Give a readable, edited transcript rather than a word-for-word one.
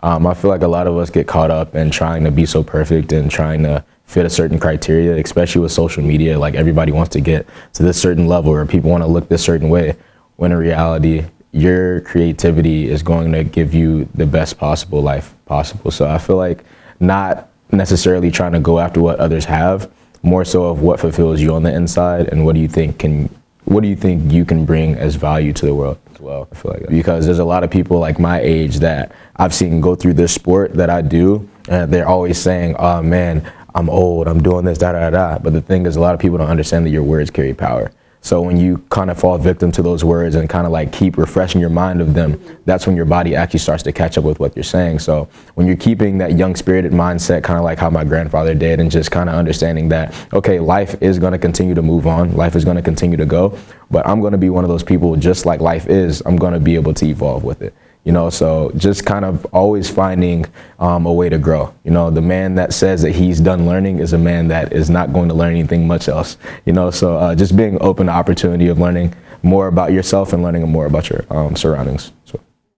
I feel like a lot of us get caught up in trying to be so perfect and trying to fit a certain criteria, especially with social media. Like everybody wants to get to this certain level or people want to look this certain way, when in reality, your creativity is going to give you the best possible life possible. So I feel like not necessarily trying to go after what others have, more so of what fulfills you on the inside and what do you think you can bring as value to the world as well. I feel like that. Because there's a lot of people like my age that I've seen go through this sport that I do, and they're always saying, oh man, I'm old, I'm doing this, da da da. But the thing is, a lot of people don't understand that your words carry power. So when you kind of fall victim to those words and kind of like keep refreshing your mind of them, that's when your body actually starts to catch up with what you're saying. So when you're keeping that young spirited mindset, kind of like how my grandfather did, and just kind of understanding that, okay, life is going to continue to move on, life is going to continue to go, but I'm going to be one of those people, just like life is, I'm going to be able to evolve with it. You know, so just kind of always finding a way to grow. You know, the man that says that he's done learning is a man that is not going to learn anything much else. You know, so just being open to opportunity of learning more about yourself and learning more about your surroundings. So.